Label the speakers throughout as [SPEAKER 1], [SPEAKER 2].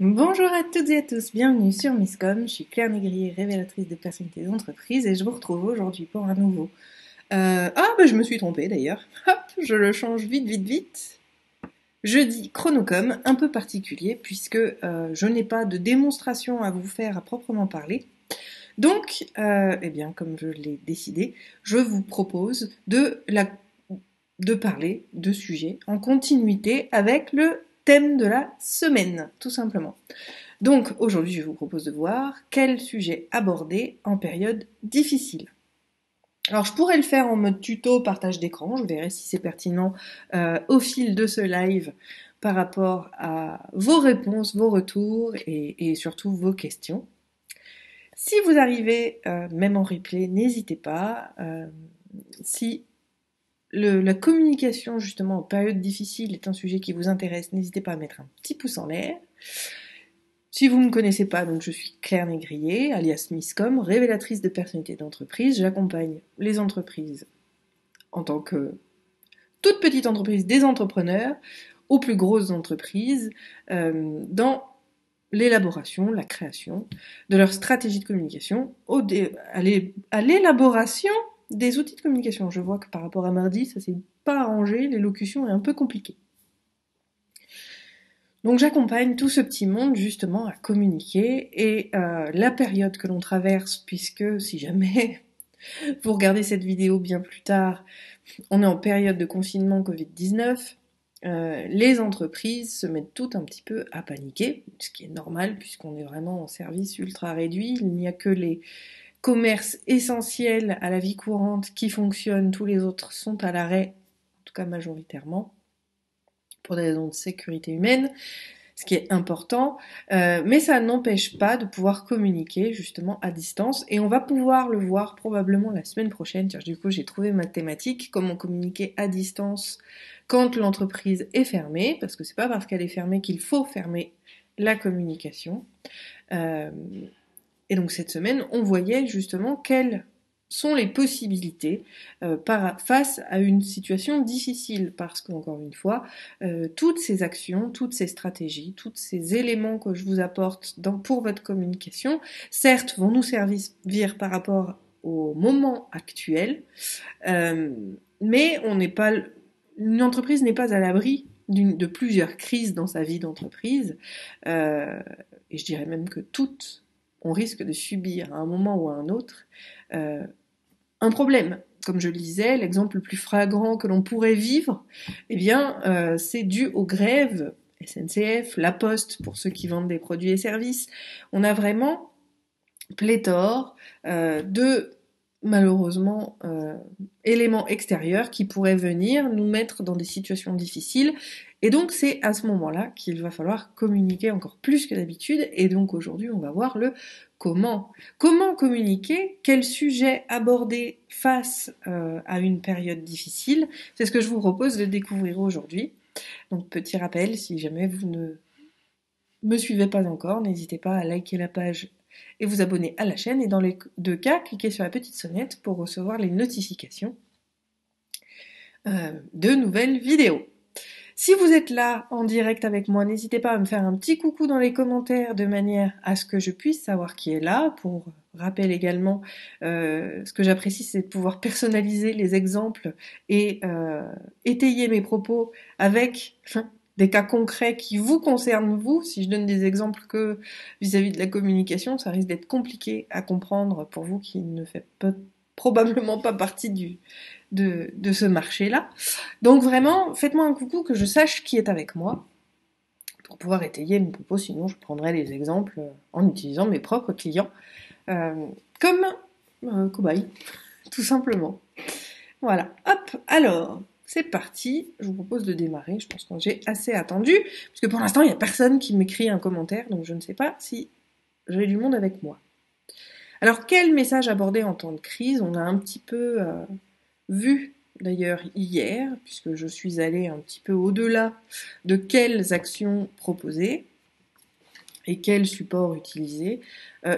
[SPEAKER 1] Bonjour à toutes et à tous, bienvenue sur Misscom, je suis Claire Négrier, révélatrice de personnalités d'entreprise et je vous retrouve aujourd'hui pour un nouveau... je me suis trompée d'ailleurs, hop, je le change vite. Jeudi chronocom, un peu particulier puisque je n'ai pas de démonstration à vous faire à proprement parler. Donc, comme je l'ai décidé, je vous propose de parler de sujets en continuité avec le thème de la semaine, tout simplement. Donc aujourd'hui, je vous propose de voir quel sujet aborder en période difficile. Alors je pourrais le faire en mode tuto, partage d'écran, je verrai si c'est pertinent au fil de ce live par rapport à vos réponses, vos retours et surtout vos questions. Si vous arrivez, même en replay, n'hésitez pas. Si la communication justement en période difficile est un sujet qui vous intéresse, n'hésitez pas à mettre un petit pouce en l'air. Si vous ne me connaissez pas, donc je suis Claire Négrier, alias Misscom, révélatrice de personnalités d'entreprise. J'accompagne les entreprises en tant que toute petite entreprise, des entrepreneurs, aux plus grosses entreprises, dans l'élaboration, la création de leur stratégie de communication, à l'élaboration des outils de communication. Je vois que par rapport à mardi, ça s'est pas arrangé, l'élocution est un peu compliquée. Donc j'accompagne tout ce petit monde justement à communiquer et la période que l'on traverse, puisque si jamais vous regardez cette vidéo bien plus tard, on est en période de confinement Covid-19, les entreprises se mettent toutes un petit peu à paniquer, ce qui est normal puisqu'on est vraiment en service ultra réduit, il n'y a que les commerces essentiels à la vie courante qui fonctionnent, tous les autres sont à l'arrêt, en tout cas majoritairement, pour des raisons de sécurité humaine, ce qui est important, mais ça n'empêche pas de pouvoir communiquer justement à distance, et on va pouvoir le voir probablement la semaine prochaine. Tiens, du coup j'ai trouvé ma thématique, comment communiquer à distance quand l'entreprise est fermée, parce que c'est pas parce qu'elle est fermée qu'il faut fermer la communication. Et donc cette semaine, on voyait justement quelles sont les possibilités face à une situation difficile, parce qu'encore une fois, toutes ces actions, toutes ces stratégies, tous ces éléments que je vous apporte pour votre communication, certes vont nous servir par rapport au moment actuel, mais une entreprise n'est pas à l'abri de plusieurs crises dans sa vie d'entreprise, et je dirais même que toutes on risque de subir à un moment ou à un autre un problème. Comme je le disais, l'exemple le plus flagrant que l'on pourrait vivre, c'est dû aux grèves SNCF, La Poste, pour ceux qui vendent des produits et services. On a vraiment pléthore de, malheureusement, éléments extérieurs qui pourraient venir nous mettre dans des situations difficiles. Et donc c'est à ce moment-là qu'il va falloir communiquer encore plus que d'habitude. Et donc aujourd'hui, on va voir le comment. Comment communiquer, quel sujet aborder face à une période difficile. C'est ce que je vous propose de découvrir aujourd'hui. Donc petit rappel, si jamais vous ne me suivez pas encore, n'hésitez pas à liker la page et vous abonner à la chaîne. Et dans les deux cas, cliquez sur la petite sonnette pour recevoir les notifications de nouvelles vidéos. Si vous êtes là en direct avec moi, n'hésitez pas à me faire un petit coucou dans les commentaires de manière à ce que je puisse savoir qui est là. Pour rappel également, ce que j'apprécie, c'est de pouvoir personnaliser les exemples et étayer mes propos avec des cas concrets qui vous concernent vous. Si je donne des exemples que vis-à-vis de la communication, ça risque d'être compliqué à comprendre pour vous qui ne faites probablement pas partie de ce marché-là. Donc vraiment, faites-moi un coucou que je sache qui est avec moi pour pouvoir étayer mes propos, sinon je prendrai les exemples en utilisant mes propres clients comme cobaye, tout simplement. Voilà, hop, alors, c'est parti, je vous propose de démarrer, je pense que j'ai assez attendu, puisque pour l'instant il n'y a personne qui m'écrit un commentaire, donc je ne sais pas si j'ai du monde avec moi. Alors quel message aborder en temps de crise? On a un petit peu vu d'ailleurs hier, puisque je suis allée un petit peu au-delà de quelles actions proposer et quel support utiliser.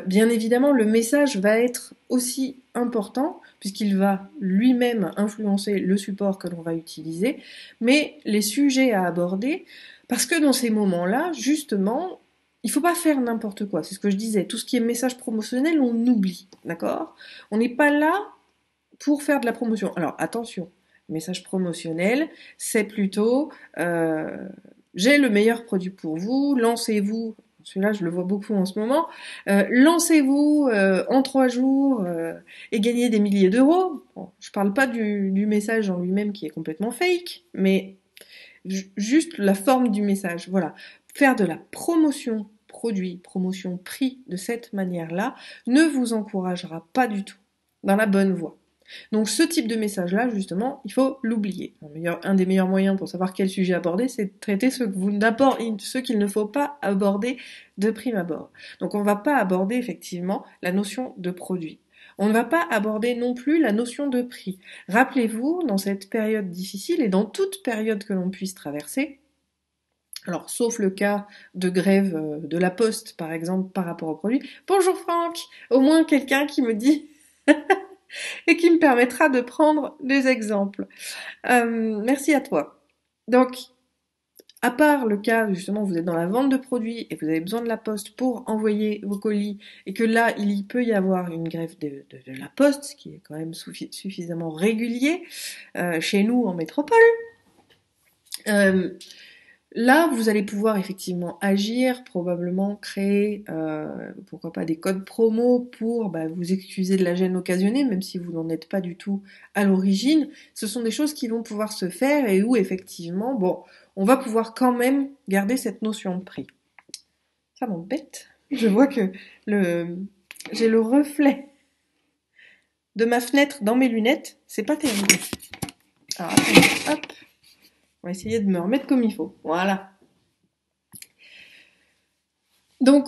[SPEAKER 1] Bien évidemment, le message va être aussi important, puisqu'il va lui-même influencer le support que l'on va utiliser, mais les sujets à aborder, parce que dans ces moments-là, justement, il faut pas faire n'importe quoi. C'est ce que je disais. Tout ce qui est message promotionnel, on oublie, d'accord? On n'est pas là pour faire de la promotion. Alors attention, message promotionnel, c'est plutôt j'ai le meilleur produit pour vous, lancez-vous. Celui-là, je le vois beaucoup en ce moment. Lancez-vous en 3 jours et gagnez des milliers d'euros. Bon, je parle pas du message en lui-même qui est complètement fake, mais juste la forme du message. Voilà. Faire de la promotion produit, promotion prix de cette manière-là ne vous encouragera pas du tout dans la bonne voie. Donc ce type de message-là, justement, il faut l'oublier. Un des meilleurs moyens pour savoir quel sujet aborder, c'est de traiter ceux qu'il ne faut pas aborder de prime abord. Donc on ne va pas aborder effectivement la notion de produit. On ne va pas aborder non plus la notion de prix. Rappelez-vous, dans cette période difficile et dans toute période que l'on puisse traverser, alors sauf le cas de grève de la Poste par exemple par rapport au produit. Bonjour Franck, au moins quelqu'un qui me dit et qui me permettra de prendre des exemples. Merci à toi. Donc, à part le cas, justement, vous êtes dans la vente de produits et vous avez besoin de la poste pour envoyer vos colis et que là, il peut y avoir une grève de la poste, ce qui est quand même suffisamment régulier chez nous en métropole. Là, vous allez pouvoir effectivement agir, probablement créer, pourquoi pas, des codes promo pour vous excuser de la gêne occasionnée, même si vous n'en êtes pas du tout à l'origine. Ce sont des choses qui vont pouvoir se faire et où effectivement, on va pouvoir quand même garder cette notion de prix. Ça m'embête. Je vois que j'ai le reflet de ma fenêtre dans mes lunettes. C'est pas terrible. Alors attendez, hop. On va essayer de me remettre comme il faut. Voilà. Donc,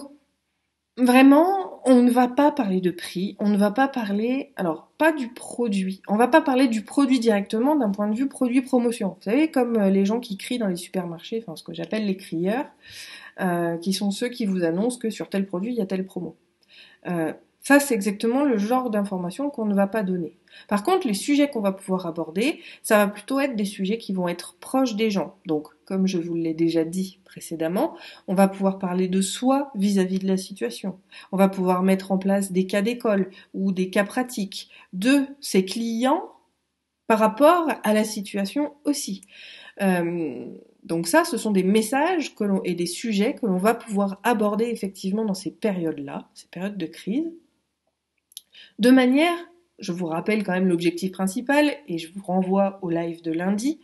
[SPEAKER 1] vraiment, on ne va pas parler de prix, on ne va pas parler, alors pas du produit, on va pas parler du produit directement d'un point de vue produit-promotion. Vous savez, comme les gens qui crient dans les supermarchés, enfin ce que j'appelle les crieurs, qui sont ceux qui vous annoncent que sur tel produit, il y a telle promo. Ça, c'est exactement le genre d'information qu'on ne va pas donner. Par contre, les sujets qu'on va pouvoir aborder, ça va plutôt être des sujets qui vont être proches des gens. Donc, comme je vous l'ai déjà dit précédemment, on va pouvoir parler de soi vis-à-vis de la situation. On va pouvoir mettre en place des cas d'école ou des cas pratiques de ses clients par rapport à la situation aussi. Donc ça, ce sont des messages et des sujets que l'on va pouvoir aborder effectivement dans ces périodes-là, ces périodes de crise, de manière, je vous rappelle quand même l'objectif principal, et je vous renvoie au live de lundi,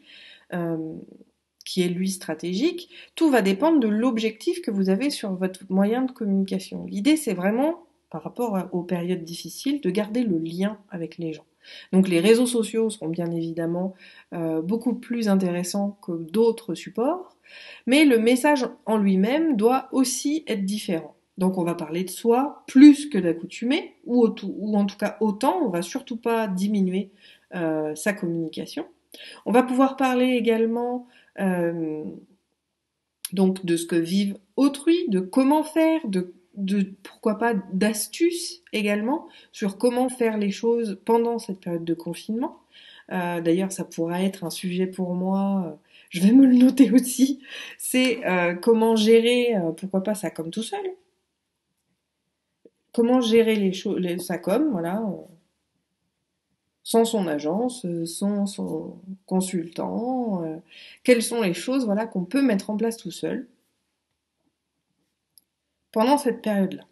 [SPEAKER 1] qui est lui stratégique, tout va dépendre de l'objectif que vous avez sur votre moyen de communication. L'idée, c'est vraiment, par rapport aux périodes difficiles, de garder le lien avec les gens. Donc les réseaux sociaux seront bien évidemment beaucoup plus intéressants que d'autres supports, mais le message en lui-même doit aussi être différent. Donc on va parler de soi plus que d'accoutumé, ou en tout cas autant, on va surtout pas diminuer sa communication. On va pouvoir parler également donc de ce que vivent autrui, de comment faire, de pourquoi pas d'astuces également sur comment faire les choses pendant cette période de confinement. D'ailleurs, ça pourra être un sujet pour moi, je vais me le noter aussi, c'est comment gérer, pourquoi pas ça comme tout seul, comment gérer sa com, voilà, sans son agence, sans son consultant, quelles sont les choses voilà, qu'on peut mettre en place tout seul pendant cette période-là.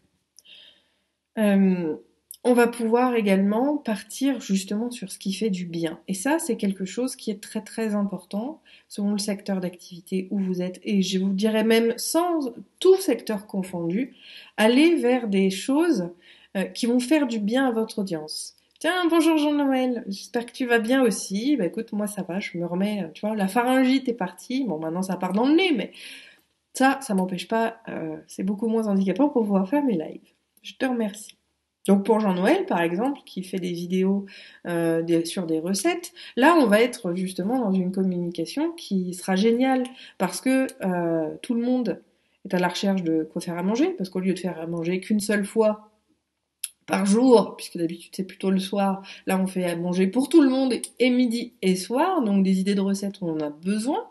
[SPEAKER 1] On va pouvoir également partir justement sur ce qui fait du bien. Et ça, c'est quelque chose qui est très très important selon le secteur d'activité où vous êtes. Et je vous dirais même, sans tout secteur confondu, aller vers des choses qui vont faire du bien à votre audience. Tiens, bonjour Jean-Noël, j'espère que tu vas bien aussi. Bah écoute, moi ça va, je me remets, tu vois, la pharyngite est partie. Bon, maintenant ça part dans le nez, mais ça m'empêche pas, c'est beaucoup moins handicapant pour pouvoir faire mes lives. Je te remercie. Donc pour Jean-Noël, par exemple, qui fait des vidéos sur des recettes, là on va être justement dans une communication qui sera géniale parce que tout le monde est à la recherche de quoi faire à manger, parce qu'au lieu de faire à manger qu'une seule fois par jour, puisque d'habitude c'est plutôt le soir, là on fait à manger pour tout le monde et midi et soir, donc des idées de recettes on en a besoin.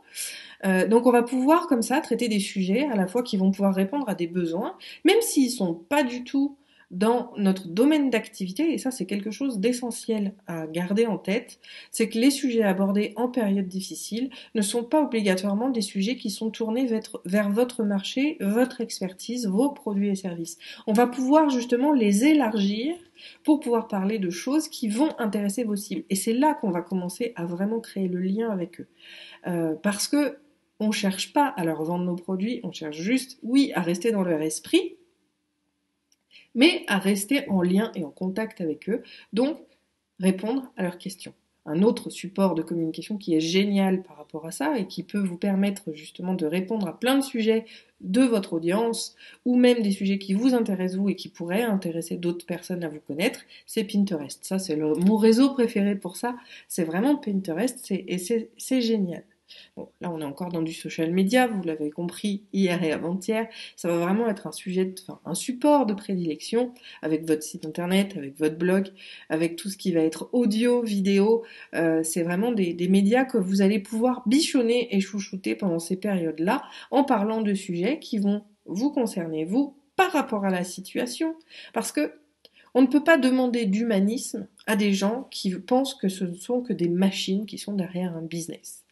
[SPEAKER 1] Donc on va pouvoir comme ça traiter des sujets à la fois qui vont pouvoir répondre à des besoins, même s'ils sont pas du tout dans notre domaine d'activité, et ça c'est quelque chose d'essentiel à garder en tête, c'est que les sujets abordés en période difficile ne sont pas obligatoirement des sujets qui sont tournés vers votre marché, votre expertise, vos produits et services. On va pouvoir justement les élargir pour pouvoir parler de choses qui vont intéresser vos cibles. Et c'est là qu'on va commencer à vraiment créer le lien avec eux. Parce que on cherche pas à leur vendre nos produits, on cherche juste, oui, à rester dans leur esprit, mais à rester en lien et en contact avec eux, donc répondre à leurs questions. Un autre support de communication qui est génial par rapport à ça et qui peut vous permettre justement de répondre à plein de sujets de votre audience ou même des sujets qui vous intéressent vous et qui pourraient intéresser d'autres personnes à vous connaître, c'est Pinterest. Ça, c'est mon réseau préféré pour ça. C'est vraiment Pinterest et c'est génial. Bon, là, on est encore dans du social media, vous l'avez compris hier et avant-hier. Ça va vraiment être un support de prédilection avec votre site internet, avec votre blog, avec tout ce qui va être audio, vidéo. C'est vraiment des médias que vous allez pouvoir bichonner et chouchouter pendant ces périodes-là en parlant de sujets qui vont vous concerner, vous, par rapport à la situation. Parce que on ne peut pas demander d'humanisme à des gens qui pensent que ce ne sont que des machines qui sont derrière un business.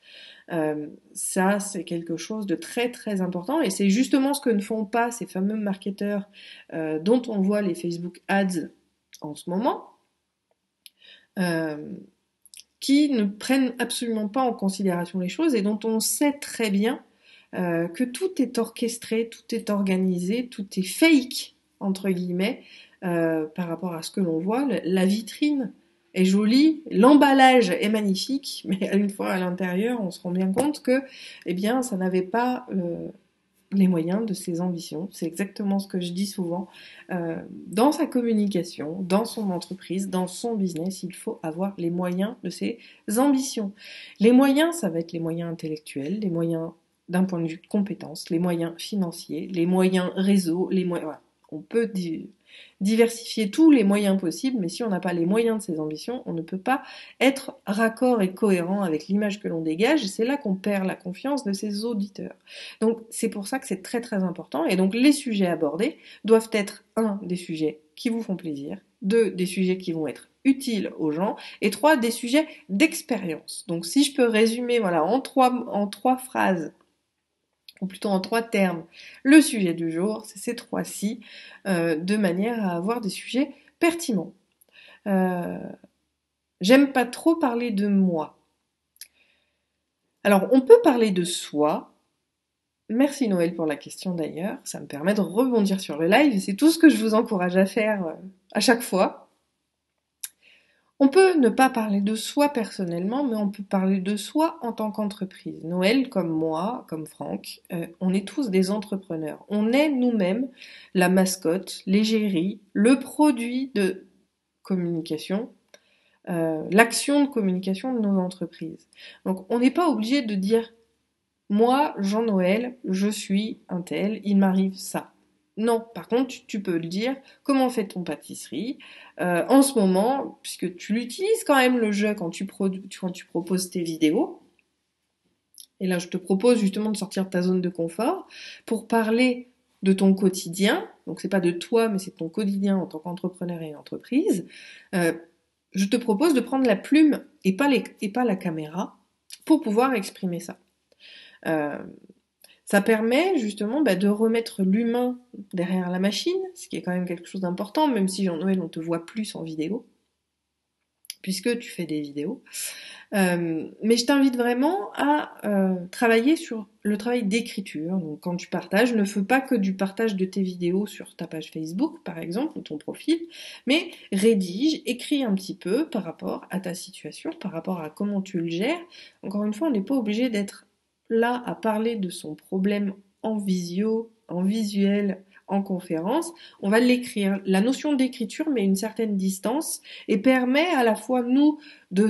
[SPEAKER 1] Ça, c'est quelque chose de très très important et c'est justement ce que ne font pas ces fameux marketeurs dont on voit les Facebook Ads en ce moment, euh, qui ne prennent absolument pas en considération les choses et dont on sait très bien que tout est orchestré, tout est organisé, tout est fake, entre guillemets, par rapport à ce que l'on voit. La vitrine est jolie, l'emballage est magnifique, mais une fois à l'intérieur, on se rend bien compte que, eh bien, ça n'avait pas les moyens de ses ambitions. C'est exactement ce que je dis souvent. Dans sa communication, dans son entreprise, dans son business, il faut avoir les moyens de ses ambitions. Les moyens, ça va être les moyens intellectuels, les moyens d'un point de vue de compétences, les moyens financiers, les moyens réseau, les moyens... Voilà. On peut diversifier tous les moyens possibles, mais si on n'a pas les moyens de ses ambitions, on ne peut pas être raccord et cohérent avec l'image que l'on dégage, et c'est là qu'on perd la confiance de ses auditeurs. Donc c'est pour ça que c'est très très important, et donc les sujets abordés doivent être, un, des sujets qui vous font plaisir, deux, des sujets qui vont être utiles aux gens, et trois, des sujets d'expérience. Donc si je peux résumer voilà, en trois phrases, ou plutôt en trois termes, le sujet du jour, c'est ces trois-ci, de manière à avoir des sujets pertinents. J'aime pas trop parler de moi. Alors, on peut parler de soi. Merci Noël pour la question d'ailleurs, ça me permet de rebondir sur le live, et c'est tout ce que je vous encourage à faire à chaque fois. On peut ne pas parler de soi personnellement, mais on peut parler de soi en tant qu'entreprise. Noël, comme moi, comme Franck, on est tous des entrepreneurs. On est nous-mêmes la mascotte, l'égérie, le produit de communication, l'action de communication de nos entreprises. Donc on n'est pas obligé de dire moi, Jean-Noël, je suis un tel, il m'arrive ça. Non, par contre, tu peux le dire, comment fait ton pâtisserie en ce moment, puisque tu l'utilises quand même le jeu quand tu proposes tes vidéos. Et là, je te propose justement de sortir de ta zone de confort pour parler de ton quotidien. Donc, c'est pas de toi, mais c'est de ton quotidien en tant qu'entrepreneur et entreprise. Je te propose de prendre la plume et pas la caméra pour pouvoir exprimer ça. Ça permet justement de remettre l'humain derrière la machine, ce qui est quand même quelque chose d'important, même si Jean-Noël on te voit plus en vidéo, puisque tu fais des vidéos. Mais je t'invite vraiment à travailler sur le travail d'écriture. Donc quand tu partages, ne fais pas que du partage de tes vidéos sur ta page Facebook, par exemple, ou ton profil, mais rédige, écris un petit peu par rapport à ta situation, par rapport à comment tu le gères. Encore une fois, on n'est pas obligé d'être là à parler de son problème en visio, en visuel, en conférence, on va l'écrire. La notion d'écriture met une certaine distance et permet à la fois nous de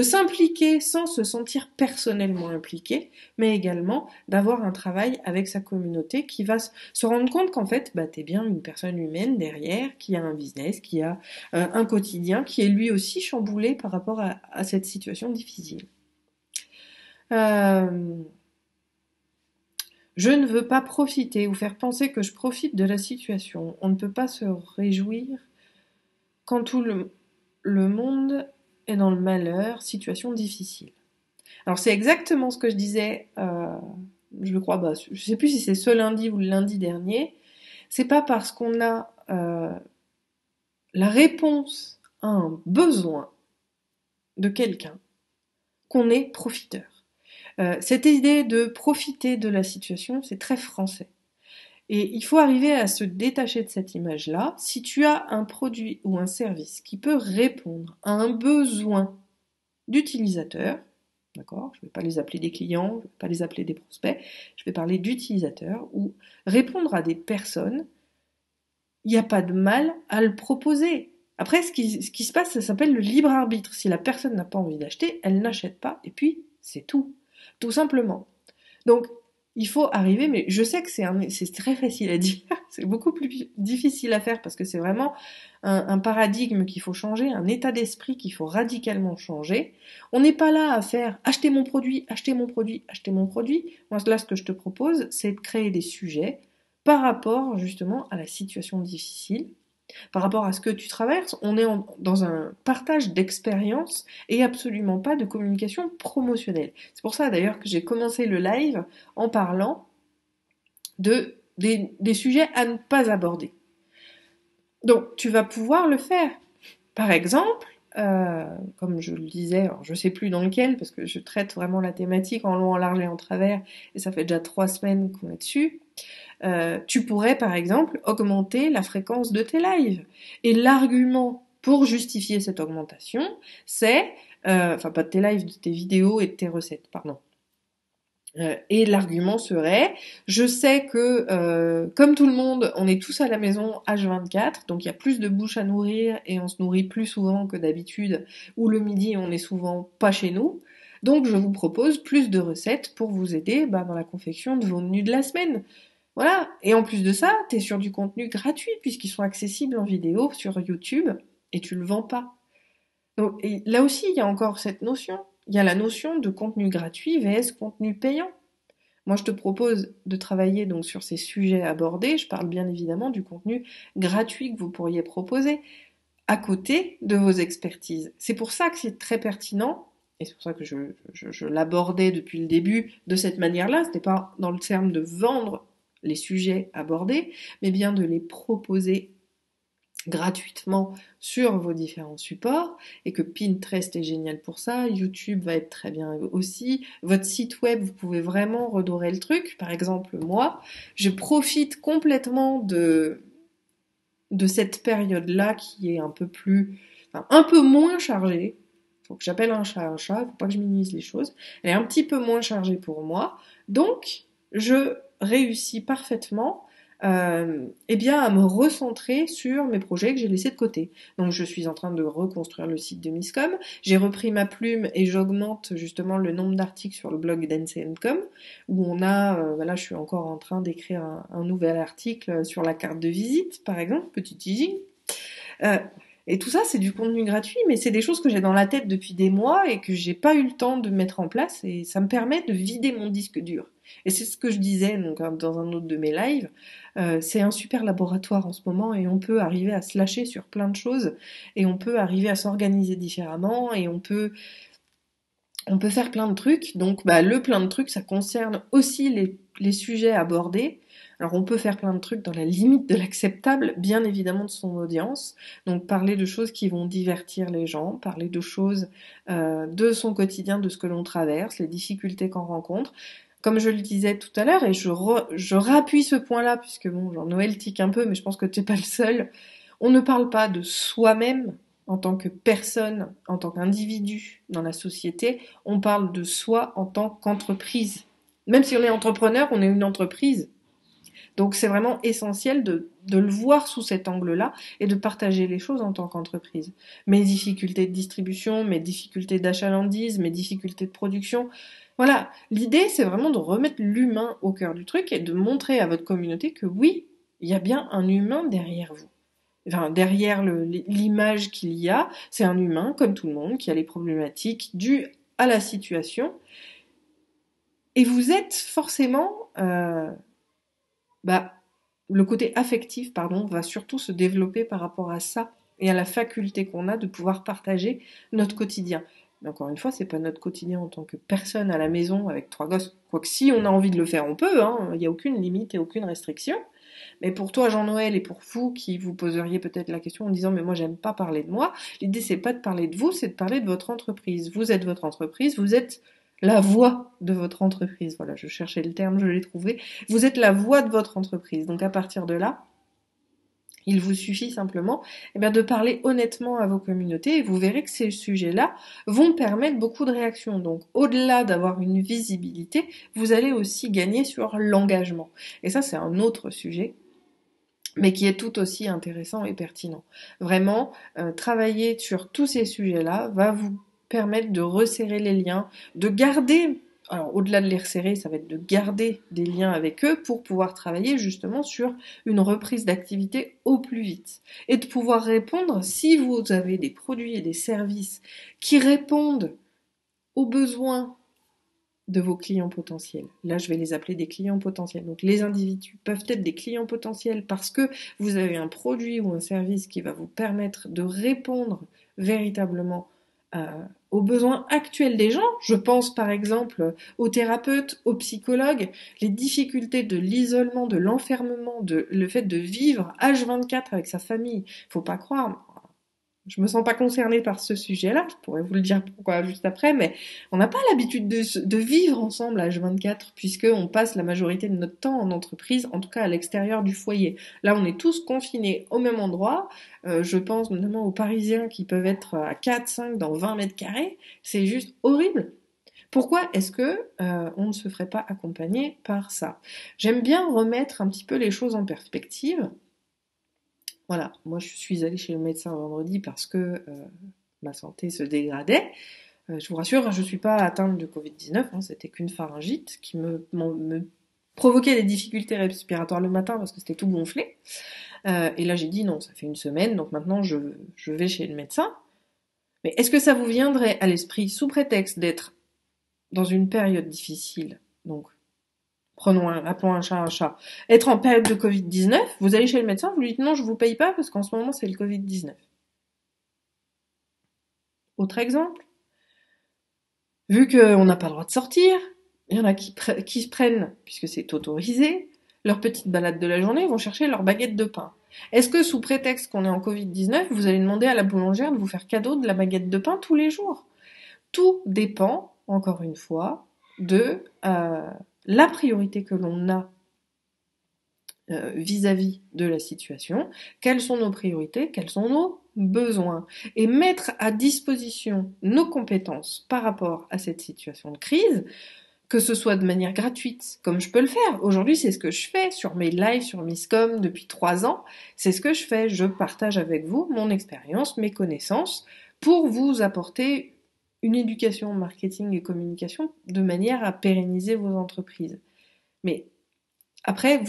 [SPEAKER 1] s'impliquer sans se sentir personnellement impliqué, mais également d'avoir un travail avec sa communauté qui va se rendre compte qu'en fait, t'es bien une personne humaine derrière, qui a un business, qui a un quotidien, qui est lui aussi chamboulé par rapport à cette situation difficile. Je ne veux pas profiter ou faire penser que je profite de la situation. On ne peut pas se réjouir quand tout le monde est dans le malheur, situation difficile. Alors c'est exactement ce que je disais, je crois, je sais plus si c'est ce lundi ou le lundi dernier. C'est pas parce qu'on a la réponse à un besoin de quelqu'un qu'on est profiteur. Cette idée de profiter de la situation, c'est très français. Et il faut arriver à se détacher de cette image-là. Si tu as un produit ou un service qui peut répondre à un besoin d'utilisateur, d'accord? Je ne vais pas les appeler des clients, je ne vais pas les appeler des prospects, je vais parler d'utilisateurs ou répondre à des personnes, il n'y a pas de mal à le proposer. Après, ce qui se passe, ça s'appelle le libre arbitre. Si la personne n'a pas envie d'acheter, elle n'achète pas, et puis c'est tout. Tout simplement. Donc, il faut arriver, mais je sais que c'est très facile à dire, c'est beaucoup plus difficile à faire parce que c'est vraiment un paradigme qu'il faut changer, un état d'esprit qu'il faut radicalement changer. On n'est pas là à faire acheter mon produit, acheter mon produit, acheter mon produit. Moi, là, ce que je te propose, c'est de créer des sujets par rapport justement à la situation difficile, par rapport à ce que tu traverses. On est dans un partage d'expérience et absolument pas de communication promotionnelle. C'est pour ça d'ailleurs que j'ai commencé le live en parlant des sujets à ne pas aborder. Donc tu vas pouvoir le faire. Par exemple, comme je le disais, alors je sais plus dans lequel, parce que je traite vraiment la thématique en long, en large et en travers, et ça fait déjà 3 semaines qu'on est dessus. Tu pourrais par exemple augmenter la fréquence de tes lives. Et l'argument pour justifier cette augmentation, c'est, enfin pas de tes lives, de tes vidéos et de tes recettes, pardon. Et l'argument serait, je sais que comme tout le monde, on est tous à la maison H24, donc il y a plus de bouches à nourrir et on se nourrit plus souvent que d'habitude, ou le midi on est souvent pas chez nous. Donc je vous propose plus de recettes pour vous aider dans la confection de vos menus de la semaine. Voilà. Et en plus de ça, t'es sur du contenu gratuit puisqu'ils sont accessibles en vidéo sur YouTube et tu le vends pas. Donc et là aussi, il y a encore cette notion. Il y a la notion de contenu gratuit vs contenu payant. Moi, je te propose de travailler donc sur ces sujets abordés. Je parle bien évidemment du contenu gratuit que vous pourriez proposer à côté de vos expertises. C'est pour ça que c'est très pertinent. Et c'est pour ça que je l'abordais depuis le début de cette manière-là. C'était pas dans le terme de vendre les sujets abordés, mais bien de les proposer gratuitement sur vos différents supports, et que Pinterest est génial pour ça, YouTube va être très bien aussi, votre site web, vous pouvez vraiment redorer le truc. Par exemple, moi, je profite complètement de cette période-là qui est un peu moins chargée. Faut que j'appelle un chat, faut pas que je minimise les choses. Elle est un petit peu moins chargée pour moi, donc je réussis parfaitement à me recentrer sur mes projets que j'ai laissés de côté. Donc je suis en train de reconstruire le site de Misscom, j'ai repris ma plume et j'augmente justement le nombre d'articles sur le blog d'NCNcom, où on a, je suis encore en train d'écrire un nouvel article sur la carte de visite, par exemple, petit teasing. Et tout ça, c'est du contenu gratuit, mais c'est des choses que j'ai dans la tête depuis des mois et que j'ai pas eu le temps de mettre en place, et ça me permet de vider mon disque dur. Et c'est ce que je disais donc dans un autre de mes lives, c'est un super laboratoire en ce moment et on peut arriver à se lâcher sur plein de choses et on peut arriver à s'organiser différemment et on peut faire plein de trucs. Donc le plein de trucs, ça concerne aussi les sujets abordés. Alors on peut faire plein de trucs dans la limite de l'acceptable, bien évidemment de son audience. Donc parler de choses qui vont divertir les gens, parler de choses de son quotidien, de ce que l'on traverse, les difficultés qu'on rencontre. Comme je le disais tout à l'heure, et je rappuie ce point-là, puisque bon, Jean-Noël tique un peu, mais je pense que t'es pas le seul, on ne parle pas de soi-même en tant que personne, en tant qu'individu dans la société, on parle de soi en tant qu'entreprise. Même si on est entrepreneur, on est une entreprise. Donc c'est vraiment essentiel de le voir sous cet angle-là et de partager les choses en tant qu'entreprise. Mes difficultés de distribution, mes difficultés d'achalandise, mes difficultés de production. Voilà, l'idée c'est vraiment de remettre l'humain au cœur du truc et de montrer à votre communauté que oui, il y a bien un humain derrière vous. Enfin, derrière l'image qu'il y a, c'est un humain comme tout le monde qui a les problématiques dues à la situation. Et vous êtes forcément bah, le côté affectif, pardon, va surtout se développer par rapport à ça et à la faculté qu'on a de pouvoir partager notre quotidien. Mais encore une fois, c'est pas notre quotidien en tant que personne à la maison avec 3 gosses. Quoique si on a envie de le faire, on peut, hein. Il n'y a aucune limite et aucune restriction. Mais pour toi, Jean-Noël, et pour vous qui vous poseriez peut-être la question en disant mais moi j'aime pas parler de moi, l'idée c'est pas de parler de vous, c'est de parler de votre entreprise. Vous êtes votre entreprise, vous êtes la voix de votre entreprise. Voilà, je cherchais le terme, je l'ai trouvé. Vous êtes la voix de votre entreprise. Donc à partir de là, il vous suffit simplement de parler honnêtement à vos communautés et vous verrez que ces sujets-là vont permettre beaucoup de réactions. Donc au-delà d'avoir une visibilité, vous allez aussi gagner sur l'engagement. Et ça, c'est un autre sujet, mais qui est tout aussi intéressant et pertinent. Vraiment, travailler sur tous ces sujets-là va vous permettre de resserrer les liens, de garder, alors au-delà de les resserrer, ça va être de garder des liens avec eux pour pouvoir travailler justement sur une reprise d'activité au plus vite. Et de pouvoir répondre, si vous avez des produits et des services qui répondent aux besoins de vos clients potentiels. Là, je vais les appeler des clients potentiels. Donc, les individus peuvent être des clients potentiels parce que vous avez un produit ou un service qui va vous permettre de répondre véritablement aux besoins actuels des gens. Je pense par exemple aux thérapeutes, aux psychologues, les difficultés de l'isolement, de l'enfermement, le fait de vivre H24 avec sa famille. Faut pas croire. Je me sens pas concernée par ce sujet-là, je pourrais vous le dire pourquoi juste après, mais on n'a pas l'habitude de vivre ensemble à H24, puisqu'on passe la majorité de notre temps en entreprise, en tout cas à l'extérieur du foyer. Là, on est tous confinés au même endroit, je pense notamment aux Parisiens qui peuvent être à 4, 5, dans 20 mètres carrés, c'est juste horrible. Pourquoi est-ce que on ne se ferait pas accompagner par ça? J'aime bien remettre un petit peu les choses en perspective. Voilà, moi je suis allée chez le médecin vendredi parce que ma santé se dégradait. Je vous rassure, je ne suis pas atteinte de Covid-19, hein, c'était qu'une pharyngite qui me provoquait des difficultés respiratoires le matin parce que c'était tout gonflé. Et là j'ai dit non, ça fait une semaine, donc maintenant je vais chez le médecin. Mais est-ce que ça vous viendrait à l'esprit, sous prétexte d'être dans une période difficile, donc appelons un chat, être en période de Covid-19, vous allez chez le médecin, vous lui dites non, je vous paye pas parce qu'en ce moment c'est le Covid-19. Autre exemple, vu qu'on n'a pas le droit de sortir, il y en a qui se prennent, puisque c'est autorisé, leur petite balade de la journée, ils vont chercher leur baguette de pain. Est-ce que sous prétexte qu'on est en Covid-19, vous allez demander à la boulangère de vous faire cadeau de la baguette de pain tous les jours? Tout dépend, encore une fois, de la priorité que l'on a vis-à-vis de la situation, quelles sont nos priorités, quels sont nos besoins, et mettre à disposition nos compétences par rapport à cette situation de crise, que ce soit de manière gratuite, comme je peux le faire. Aujourd'hui, c'est ce que je fais sur mes lives, sur Miscom depuis 3 ans, c'est ce que je fais. Je partage avec vous mon expérience, mes connaissances, pour vous apporter une éducation marketing et communication de manière à pérenniser vos entreprises. Mais après,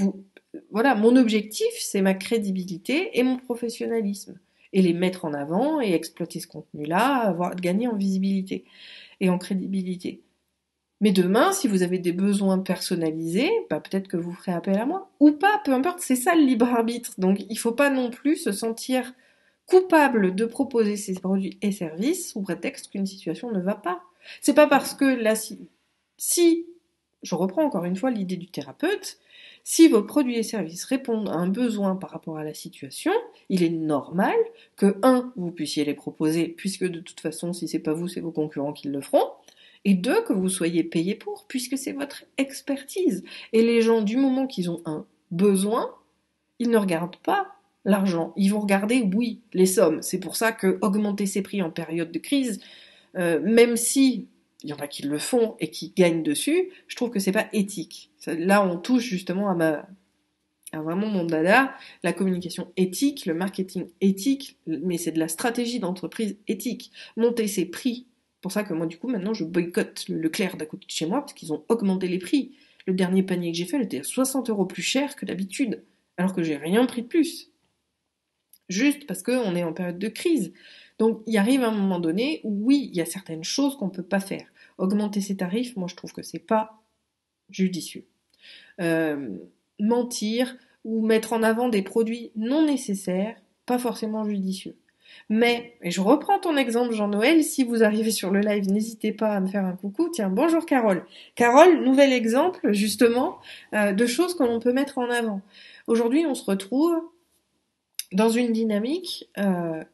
[SPEAKER 1] voilà, mon objectif, c'est ma crédibilité et mon professionnalisme. Et les mettre en avant et exploiter ce contenu-là, gagner en visibilité et en crédibilité. Mais demain, si vous avez des besoins personnalisés, peut-être que vous ferez appel à moi. Ou pas, peu importe, c'est ça le libre arbitre. Donc il faut pas non plus se sentir coupable de proposer ces produits et services sous prétexte qu'une situation ne va pas. C'est pas parce que là, si je reprends encore une fois l'idée du thérapeute, si vos produits et services répondent à un besoin par rapport à la situation, il est normal que, vous puissiez les proposer, puisque de toute façon, si c'est pas vous, c'est vos concurrents qui le feront, et 2, que vous soyez payé pour, puisque c'est votre expertise. Et les gens, du moment qu'ils ont un besoin, ils ne regardent pas l'argent. Ils vont regarder, oui, les sommes. C'est pour ça que augmenter ses prix en période de crise, même si il y en a qui le font et qui gagnent dessus, je trouve que c'est pas éthique. Là, on touche justement à vraiment mon dada, la communication éthique, le marketing éthique, mais c'est de la stratégie d'entreprise éthique. Monter ses prix. C'est pour ça que moi, du coup, maintenant, je boycotte le Leclerc d'à côté de chez moi, parce qu'ils ont augmenté les prix. Le dernier panier que j'ai fait, il était à 60 € plus cher que d'habitude, alors que j'ai rien pris de plus. Juste parce qu'on est en période de crise. Donc, il arrive un moment donné où, oui, il y a certaines choses qu'on peut pas faire. Augmenter ses tarifs, moi, je trouve que c'est pas judicieux. euh, mentir ou mettre en avant des produits non nécessaires, pas forcément judicieux. Mais, et je reprends ton exemple Jean-Noël, si vous arrivez sur le live, n'hésitez pas à me faire un coucou. Tiens, bonjour Carole. Carole, nouvel exemple justement de choses que l'on peut mettre en avant. Aujourd'hui, on se retrouve dans une dynamique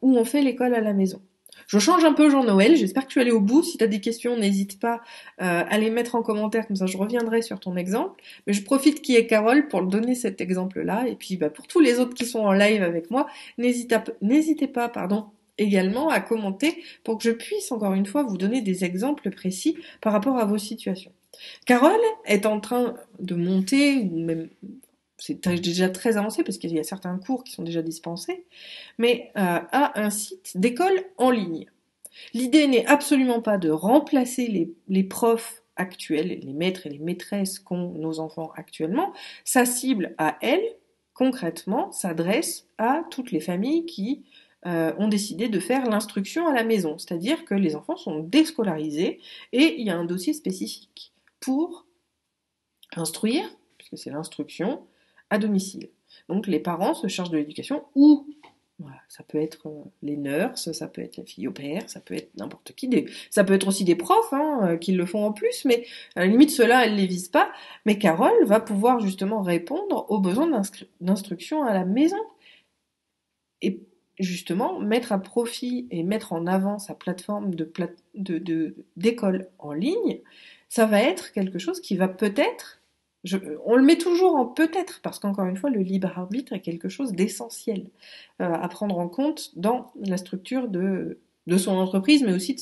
[SPEAKER 1] où on fait l'école à la maison. Je change un peu Jean-Noël, j'espère que tu es allé au bout. Si tu as des questions, n'hésite pas à les mettre en commentaire, comme ça je reviendrai sur ton exemple. Mais je profite qu'il y ait Carole pour donner cet exemple-là. Et puis pour tous les autres qui sont en live avec moi, n'hésitez pas également à commenter pour que je puisse encore une fois vous donner des exemples précis par rapport à vos situations. Carole est en train de monter, ou même c'est déjà très avancé parce qu'il y a certains cours qui sont déjà dispensés, mais à un site d'école en ligne. L'idée n'est absolument pas de remplacer les profs actuels, les maîtres et les maîtresses qu'ont nos enfants actuellement. Sa cible à elle, concrètement, s'adresse à toutes les familles qui ont décidé de faire l'instruction à la maison, c'est-à-dire que les enfants sont déscolarisés et il y a un dossier spécifique pour instruire, puisque c'est l'instruction, à domicile. Donc les parents se chargent de l'éducation ou voilà, ça peut être les nurses, ça peut être la fille au père, ça peut être n'importe qui, ça peut être aussi des profs qui le font en plus, mais à la limite ceux-là, elles les visent pas. Mais Carole va pouvoir justement répondre aux besoins d'instruction à la maison et justement mettre à profit et mettre en avant sa plateforme d'école en ligne. Ça va être quelque chose qui va peut-être on le met toujours en peut-être, parce qu'encore une fois, le libre arbitre est quelque chose d'essentiel à prendre en compte dans la structure de son entreprise, mais aussi de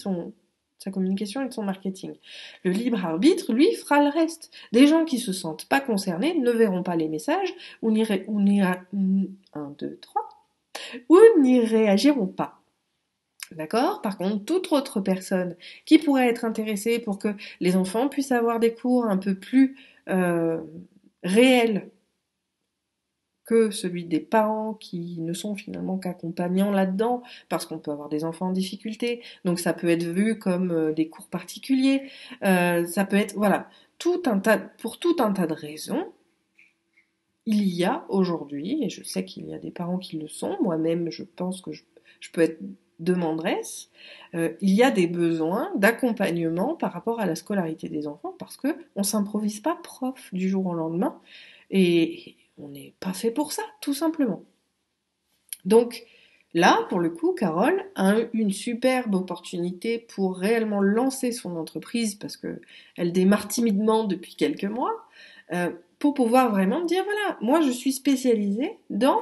[SPEAKER 1] sa communication et de son marketing. Le libre arbitre, lui, fera le reste. Des gens qui se sentent pas concernés ne verront pas les messages, ou n'y réagiront pas. D'accord? Par contre, toute autre personne qui pourrait être intéressée pour que les enfants puissent avoir des cours un peu plus réels que celui des parents qui ne sont finalement qu'accompagnants là-dedans, parce qu'on peut avoir des enfants en difficulté, donc ça peut être vu comme des cours particuliers, ça peut être, voilà, pour tout un tas de raisons, il y a aujourd'hui, et je sais qu'il y a des parents qui le sont, moi-même je pense que je peux être demanderesse, il y a des besoins d'accompagnement par rapport à la scolarité des enfants, parce que on s'improvise pas prof du jour au lendemain, et on n'est pas fait pour ça, tout simplement. Donc là, pour le coup, Carole a une superbe opportunité pour réellement lancer son entreprise, parce que elle démarre timidement depuis quelques mois, pour pouvoir vraiment dire, voilà, moi je suis spécialisée dans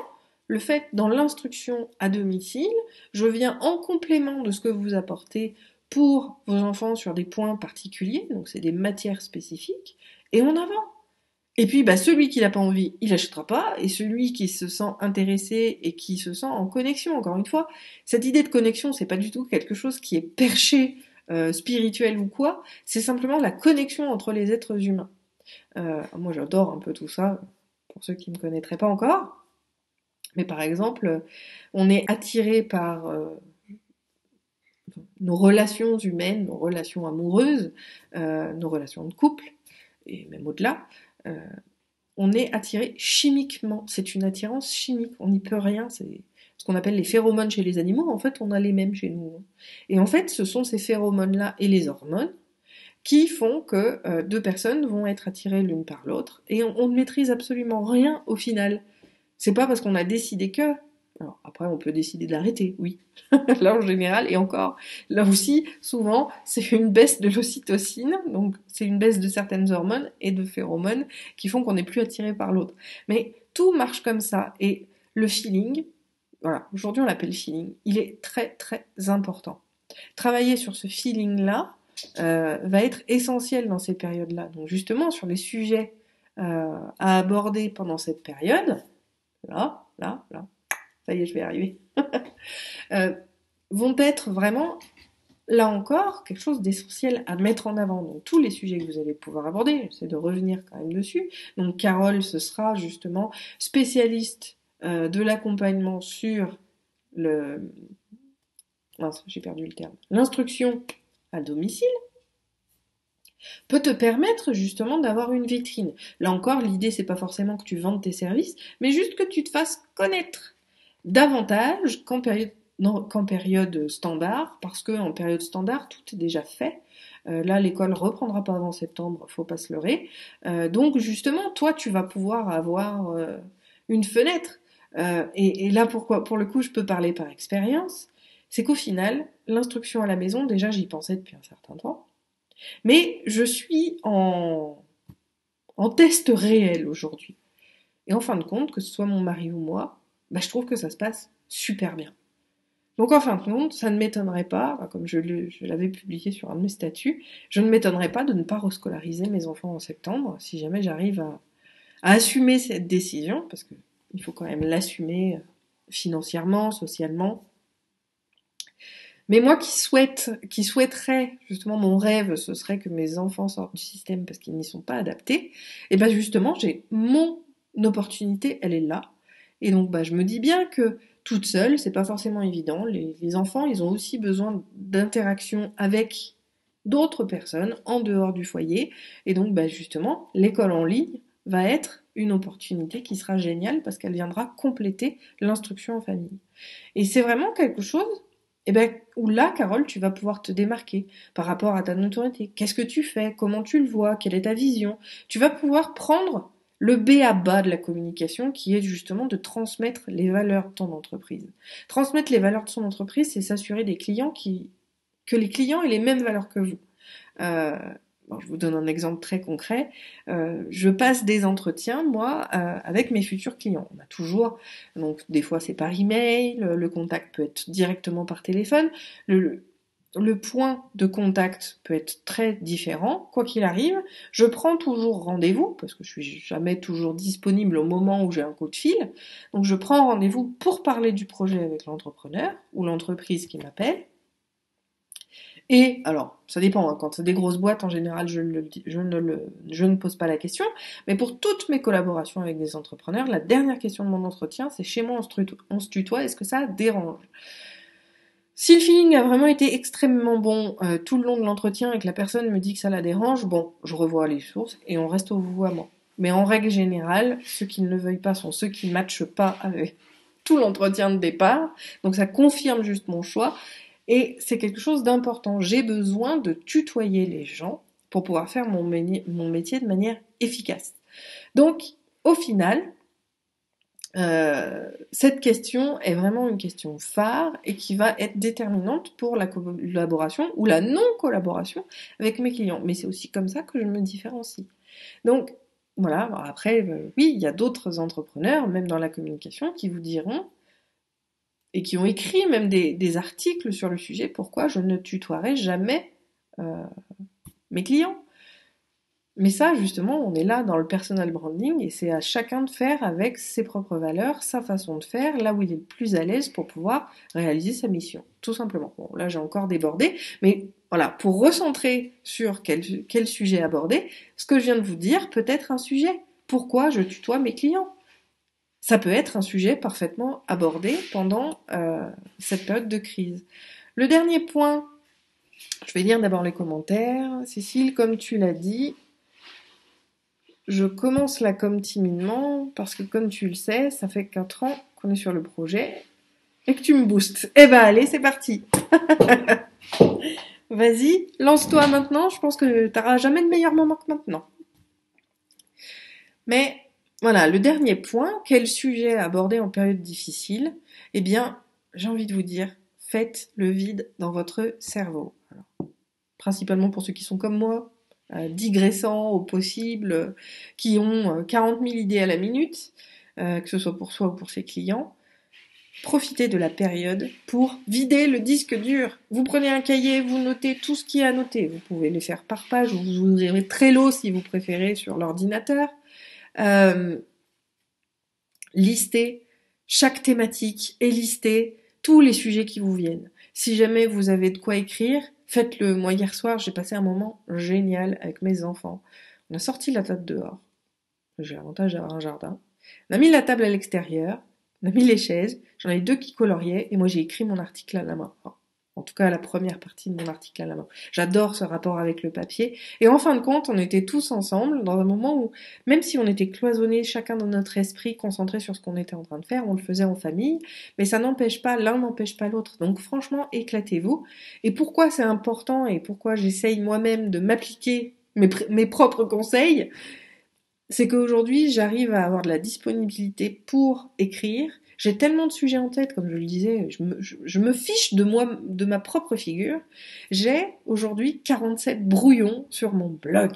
[SPEAKER 1] l'instruction à domicile, je viens en complément de ce que vous apportez pour vos enfants sur des points particuliers, donc c'est des matières spécifiques, et on avance. Et puis, celui qui n'a pas envie, il achètera pas, et celui qui se sent intéressé et qui se sent en connexion, encore une fois, cette idée de connexion, c'est pas du tout quelque chose qui est perché, spirituel ou quoi, c'est simplement la connexion entre les êtres humains. Moi, j'adore un peu tout ça, pour ceux qui ne me connaîtraient pas encore. Mais par exemple, on est attiré par nos relations humaines, nos relations amoureuses, nos relations de couple, et même au-delà. On est attiré chimiquement. C'est une attirance chimique. On n'y peut rien. C'est ce qu'on appelle les phéromones chez les animaux. En fait, on a les mêmes chez nous. Et en fait, ce sont ces phéromones-là et les hormones qui font que deux personnes vont être attirées l'une par l'autre. Et on ne maîtrise absolument rien au final. C'est pas parce qu'on a décidé que. Alors après, on peut décider de l'arrêter, oui. Là, en général, et encore, là aussi, souvent, c'est une baisse de l'ocytocine, donc c'est une baisse de certaines hormones et de phéromones qui font qu'on n'est plus attiré par l'autre. Mais tout marche comme ça, et le feeling, voilà, aujourd'hui on l'appelle feeling, il est très très important. Travailler sur ce feeling-là va être essentiel dans ces périodes-là. Donc justement, sur les sujets à aborder pendant cette période, là, ça y est, je vais y arriver, vont être vraiment, là encore, quelque chose d'essentiel à mettre en avant. Donc tous les sujets que vous allez pouvoir aborder, j'essaie de revenir quand même dessus. Donc Carole, ce sera justement spécialiste de l'accompagnement sur le... Mince, j'ai perdu le terme. L'instruction à domicile. peut te permettre justement d'avoir une vitrine. Là encore, l'idée c'est pas forcément que tu vendes tes services, mais juste que tu te fasses connaître davantage qu'en période standard, parce que en période standard tout est déjà fait. Là, l'école reprendra pas avant septembre, faut pas se leurrer. Donc justement, toi, tu vas pouvoir avoir une fenêtre. Et là, pourquoi, pour le coup, je peux parler par expérience. C'est qu'au final, l'instruction à la maison, déjà, j'y pensais depuis un certain temps. Mais je suis en test réel aujourd'hui. Et en fin de compte, que ce soit mon mari ou moi, bah, je trouve que ça se passe super bien. Donc en fin de compte, ça ne m'étonnerait pas, comme je l'avais publié sur un de mes statuts, je ne m'étonnerais pas de ne pas rescolariser mes enfants en septembre, si jamais j'arrive à assumer cette décision, parce que il faut quand même l'assumer financièrement, socialement. Mais moi qui souhaiterais, justement, mon rêve, ce serait que mes enfants sortent du système parce qu'ils n'y sont pas adaptés, et ben justement, j'ai mon opportunité, elle est là. Et donc, bah, je me dis bien que toute seule, c'est pas forcément évident. Les enfants, ils ont aussi besoin d'interaction avec d'autres personnes en dehors du foyer. Et donc, bah, justement, l'école en ligne va être une opportunité qui sera géniale parce qu'elle viendra compléter l'instruction en famille. Et c'est vraiment quelque chose, eh ben, où là, Carole, tu vas pouvoir te démarquer par rapport à ta notoriété. Qu'est-ce que tu fais? Comment tu le vois? Quelle est ta vision? Tu vas pouvoir prendre le B à bas de la communication qui est justement de transmettre les valeurs de ton entreprise. Transmettre les valeurs de son entreprise, c'est s'assurer que les clients aient les mêmes valeurs que vous. Euh, bon, je vous donne un exemple très concret. Je passe des entretiens, moi, avec mes futurs clients. On a toujours, donc des fois c'est par email, le contact peut être directement par téléphone. Le, le point de contact peut être très différent, quoi qu'il arrive. Je prends toujours rendez-vous, parce que je suis jamais toujours disponible au moment où j'ai un coup de fil. Donc je prends rendez-vous pour parler du projet avec l'entrepreneur ou l'entreprise qui m'appelle. Et alors, ça dépend, hein, quand c'est des grosses boîtes, en général, je ne pose pas la question. Mais pour toutes mes collaborations avec des entrepreneurs, la dernière question de mon entretien, c'est chez moi, on se tutoie, est-ce que ça dérange? Si le feeling a vraiment été extrêmement bon tout le long de l'entretien et que la personne me dit que ça la dérange, bon, je revois les sources et on reste au vouvoiement. Mais en règle générale, ceux qui ne le veuillent pas sont ceux qui ne matchent pas avec tout l'entretien de départ. Donc ça confirme juste mon choix. Et c'est quelque chose d'important. J'ai besoin de tutoyer les gens pour pouvoir faire mon métier de manière efficace. Donc, au final, cette question est vraiment une question phare et qui va être déterminante pour la collaboration ou la non-collaboration avec mes clients. Mais c'est aussi comme ça que je me différencie. Donc, voilà, après, oui, il y a d'autres entrepreneurs, même dans la communication, qui vous diront et qui ont écrit même des articles sur le sujet, pourquoi je ne tutoierai jamais euh, mes clients. Mais ça, justement, on est là dans le personal branding et c'est à chacun de faire avec ses propres valeurs, sa façon de faire, là où il est le plus à l'aise pour pouvoir réaliser sa mission, tout simplement. Bon, là, j'ai encore débordé, mais voilà, pour recentrer sur quel sujet aborder, ce que je viens de vous dire peut être un sujet. Pourquoi je tutoie mes clients? Ça peut être un sujet parfaitement abordé pendant cette période de crise. Le dernier point, je vais lire d'abord les commentaires. Cécile, comme tu l'as dit, je commence la com timidement parce que comme tu le sais, ça fait 4 ans qu'on est sur le projet et que tu me boostes. Eh ben allez, c'est parti. Vas-y, lance-toi maintenant, je pense que t'auras jamais de meilleur moment que maintenant. Mais voilà, le dernier point, quel sujet aborder en période difficile? Eh bien, j'ai envie de vous dire, faites le vide dans votre cerveau. Alors, principalement pour ceux qui sont comme moi, digressants au possible, qui ont 40 000 idées à la minute, que ce soit pour soi ou pour ses clients. Profitez de la période pour vider le disque dur. Vous prenez un cahier, vous notez tout ce qui est à noter. Vous pouvez les faire par page ou vous ouvrirez Trello si vous préférez sur l'ordinateur. Euh, Listez chaque thématique et listez tous les sujets qui vous viennent. Si jamais vous avez de quoi écrire, faites-le. Moi, hier soir, j'ai passé un moment génial avec mes enfants. On a sorti la table dehors. J'ai l'avantage d'avoir un jardin. On a mis la table à l'extérieur. On a mis les chaises. J'en ai 2 qui coloriaient et moi, j'ai écrit mon article à la main. En tout cas, la première partie de mon article à la main. J'adore ce rapport avec le papier. Et en fin de compte, on était tous ensemble dans un moment où, même si on était cloisonnés, chacun dans notre esprit, concentrés sur ce qu'on était en train de faire, on le faisait en famille, mais ça n'empêche pas, l'un n'empêche pas l'autre. Donc franchement, éclatez-vous. Et pourquoi c'est important et pourquoi j'essaye moi-même de m'appliquer mes propres conseils, c'est qu'aujourd'hui, j'arrive à avoir de la disponibilité pour écrire. J'ai tellement de sujets en tête, comme je le disais, je me fiche de moi, de ma propre figure. J'ai aujourd'hui 47 brouillons sur mon blog.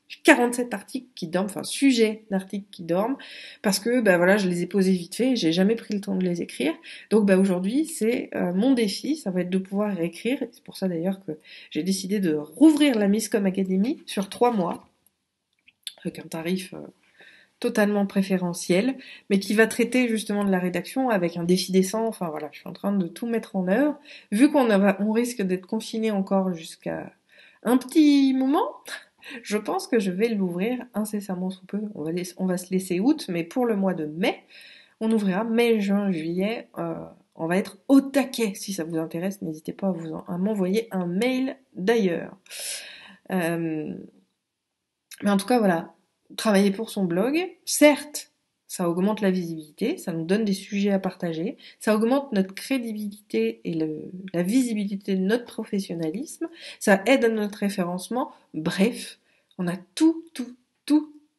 [SPEAKER 1] J'ai 47 articles qui dorment, enfin sujets d'articles qui dorment, parce que ben voilà, je les ai posés vite fait, et j'ai jamais pris le temps de les écrire. Donc ben aujourd'hui, c'est mon défi, ça va être de pouvoir réécrire. C'est pour ça d'ailleurs que j'ai décidé de rouvrir la Miscom Academy sur 3 mois avec un tarif totalement préférentiel, mais qui va traiter justement de la rédaction avec un défi décent. Enfin voilà, je suis en train de tout mettre en œuvre. Vu on risque d'être confiné encore jusqu'à un petit moment, je pense que je vais l'ouvrir incessamment sous peu. On va se laisser août, mais pour le mois de mai, on ouvrira mai, juin, juillet. On va être au taquet. Si ça vous intéresse, n'hésitez pas à m'envoyer un mail d'ailleurs. Mais en tout cas, voilà, travailler pour son blog, certes, ça augmente la visibilité, ça nous donne des sujets à partager, ça augmente notre crédibilité et la visibilité de notre professionnalisme, ça aide à notre référencement, bref, on a tout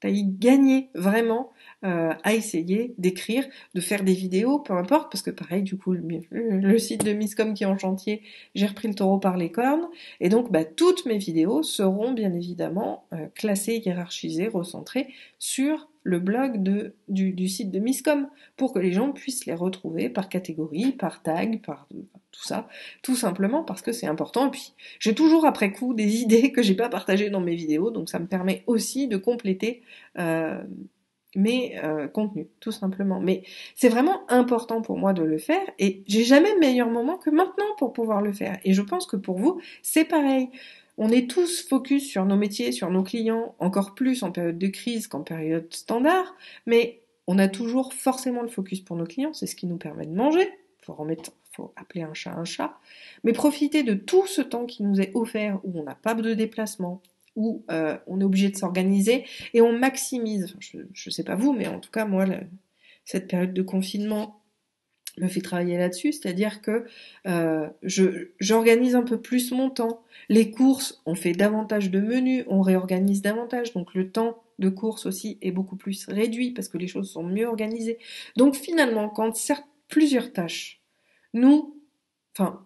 [SPEAKER 1] à y gagner, vraiment, à essayer d'écrire, de faire des vidéos, peu importe, parce que pareil, du coup, le site de Miscom qui est en chantier, j'ai repris le taureau par les cornes, et donc bah, toutes mes vidéos seront bien évidemment classées, hiérarchisées, recentrées sur le blog du site de Miscom, pour que les gens puissent les retrouver par catégorie, par tag, par tout ça, tout simplement parce que c'est important. Et puis j'ai toujours après coup des idées que j'ai pas partagées dans mes vidéos, donc ça me permet aussi de compléter mes contenus, tout simplement. Mais c'est vraiment important pour moi de le faire, et j'ai jamais meilleur moment que maintenant pour pouvoir le faire. Et je pense que pour vous, c'est pareil. On est tous focus sur nos métiers, sur nos clients, encore plus en période de crise qu'en période standard, mais on a toujours forcément le focus pour nos clients, c'est ce qui nous permet de manger. Faut appeler un chat, mais profiter de tout ce temps qui nous est offert, où on n'a pas de déplacement, où on est obligé de s'organiser, et on maximise. Je sais pas vous, mais en tout cas moi, cette période de confinement me fait travailler là-dessus, c'est-à-dire que j'organise un peu plus mon temps. Les courses, on fait davantage de menus, on réorganise davantage, donc le temps de course aussi est beaucoup plus réduit parce que les choses sont mieux organisées. Donc finalement, quand certes plusieurs tâches, nous, enfin,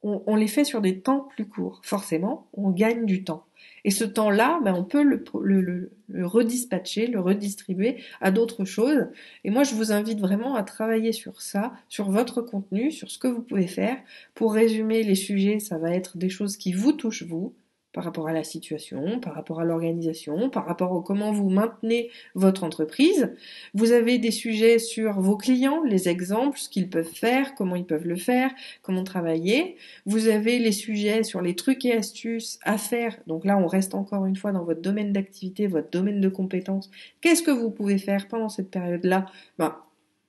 [SPEAKER 1] on les fait sur des temps plus courts. Forcément, on gagne du temps. Et ce temps-là, ben, on peut le redispatcher, le redistribuer à d'autres choses. Et moi, je vous invite vraiment à travailler sur ça, sur votre contenu, sur ce que vous pouvez faire. Pour résumer les sujets, ça va être des choses qui vous touchent vous, par rapport à la situation, par rapport à l'organisation, par rapport au comment vous maintenez votre entreprise. Vous avez des sujets sur vos clients, les exemples, ce qu'ils peuvent faire, comment ils peuvent le faire, comment travailler. Vous avez les sujets sur les trucs et astuces à faire. Donc là, on reste encore une fois dans votre domaine d'activité, votre domaine de compétences. Qu'est-ce que vous pouvez faire pendant cette période-là?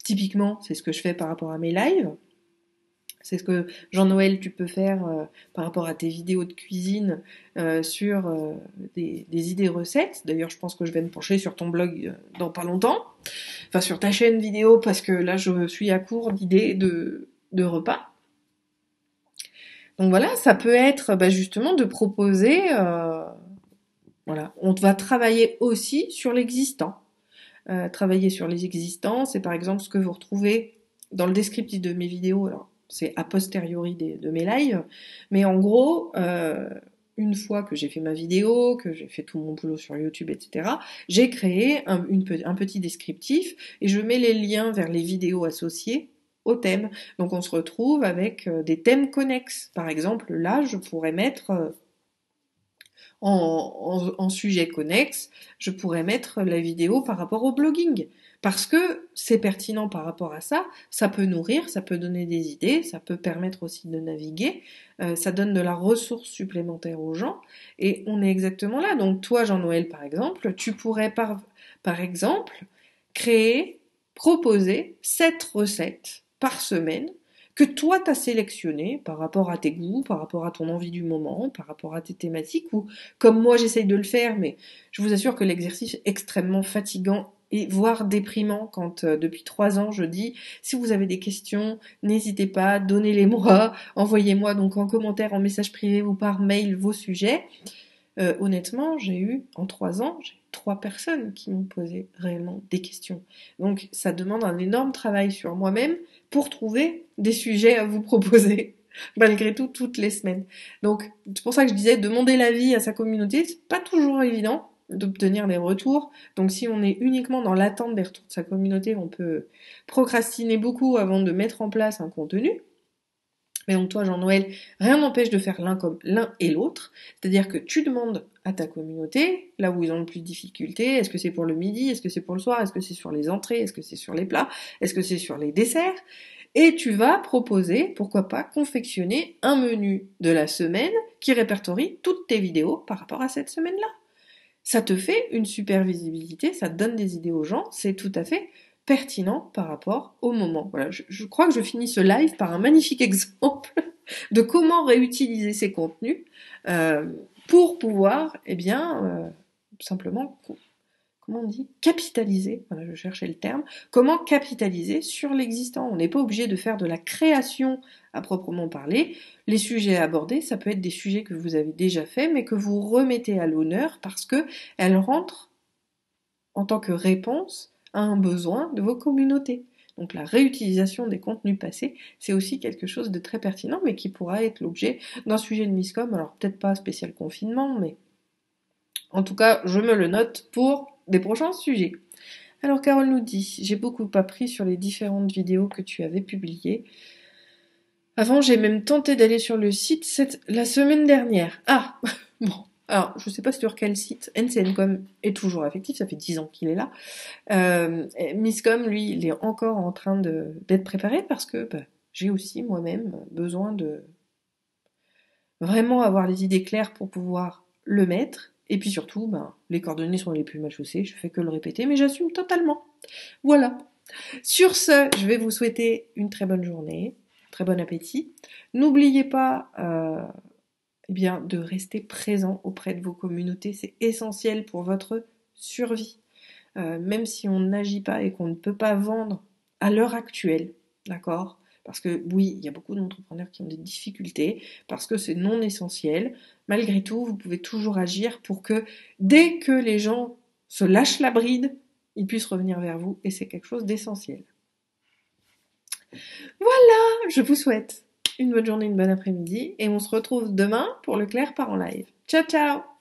[SPEAKER 1] Typiquement, c'est ce que je fais par rapport à mes lives. C'est ce que, Jean-Noël, tu peux faire par rapport à tes vidéos de cuisine sur des idées recettes. D'ailleurs, je pense que je vais me pencher sur ton blog dans pas longtemps. Enfin, sur ta chaîne vidéo, parce que là, je suis à court d'idées de repas. Donc voilà, ça peut être justement de proposer... voilà, on va travailler aussi sur l'existant. Travailler sur les existants, c'est par exemple ce que vous retrouvez dans le descriptif de mes vidéos. Alors, c'est a posteriori de mes lives, mais en gros, une fois que j'ai fait ma vidéo, que j'ai fait tout mon boulot sur YouTube, etc., j'ai créé un petit descriptif et je mets les liens vers les vidéos associées au thème. Donc on se retrouve avec des thèmes connexes. Par exemple, là, je pourrais mettre en sujet connexe, je pourrais mettre la vidéo par rapport au blogging. Parce que c'est pertinent par rapport à ça, ça peut nourrir, ça peut donner des idées, ça peut permettre aussi de naviguer, ça donne de la ressource supplémentaire aux gens, et on est exactement là. Donc toi, Jean-Noël, par exemple, tu pourrais par exemple proposer 7 recettes par semaine que toi t'as sélectionné par rapport à tes goûts, par rapport à ton envie du moment, par rapport à tes thématiques, ou comme moi j'essaye de le faire, mais je vous assure que l'exercice est extrêmement fatigant et voire déprimant quand depuis 3 ans je dis si vous avez des questions, n'hésitez pas, donnez-les moi, envoyez-moi donc en commentaire, en message privé ou par mail vos sujets. Honnêtement, en 3 ans, j'ai 3 personnes qui m'ont posé réellement des questions. Donc ça demande un énorme travail sur moi-même pour trouver des sujets à vous proposer, malgré tout, toutes les semaines. Donc c'est pour ça que je disais, demander l'avis à sa communauté, c'est pas toujours évident d'obtenir des retours. Donc si on est uniquement dans l'attente des retours de sa communauté, on peut procrastiner beaucoup avant de mettre en place un contenu. Mais donc toi, Jean-Noël, rien n'empêche de faire l'un comme l'un et l'autre. C'est-à-dire que tu demandes à ta communauté, là où ils ont le plus de difficultés, est-ce que c'est pour le midi, est-ce que c'est pour le soir, est-ce que c'est sur les entrées, est-ce que c'est sur les plats, est-ce que c'est sur les desserts, et tu vas proposer, pourquoi pas, confectionner un menu de la semaine qui répertorie toutes tes vidéos par rapport à cette semaine-là. Ça te fait une super visibilité, ça te donne des idées aux gens, c'est tout à fait pertinent par rapport au moment. Voilà, je crois que je finis ce live par un magnifique exemple de comment réutiliser ces contenus pour pouvoir, simplement, comment on dit, capitaliser, voilà, je cherchais le terme, comment capitaliser sur l'existant. On n'est pas obligé de faire de la création à proprement parler. Les sujets abordés, ça peut être des sujets que vous avez déjà faits, mais que vous remettez à l'honneur parce que elles rentrent en tant que réponse à un besoin de vos communautés. Donc la réutilisation des contenus passés, c'est aussi quelque chose de très pertinent, mais qui pourra être l'objet d'un sujet de Miscom, alors peut-être pas spécial confinement, mais en tout cas, je me le note pour des prochains sujets. Alors Carole nous dit, j'ai beaucoup appris sur les différentes vidéos que tu avais publiées. Avant, j'ai même tenté d'aller sur le site la semaine dernière. Ah, bon. Alors, je sais pas sur quel site. NCNcom est toujours effectif, ça fait 10 ans qu'il est là. Miscom, lui, il est encore en train d'être préparé parce que j'ai aussi moi-même besoin de vraiment avoir les idées claires pour pouvoir le mettre. Et puis surtout, les coordonnées sont les plus mal chaussées, je fais que le répéter, mais j'assume totalement. Voilà. Sur ce, je vais vous souhaiter une très bonne journée, très bon appétit. N'oubliez pas de rester présent auprès de vos communautés, c'est essentiel pour votre survie. Même si on n'agit pas et qu'on ne peut pas vendre à l'heure actuelle, d'accord ? Parce que oui, il y a beaucoup d'entrepreneurs qui ont des difficultés, parce que c'est non essentiel. Malgré tout, vous pouvez toujours agir pour que dès que les gens se lâchent la bride, ils puissent revenir vers vous, et c'est quelque chose d'essentiel. Voilà, je vous souhaite une bonne journée, une bonne après-midi, et on se retrouve demain pour le Claire part en live. Ciao, ciao!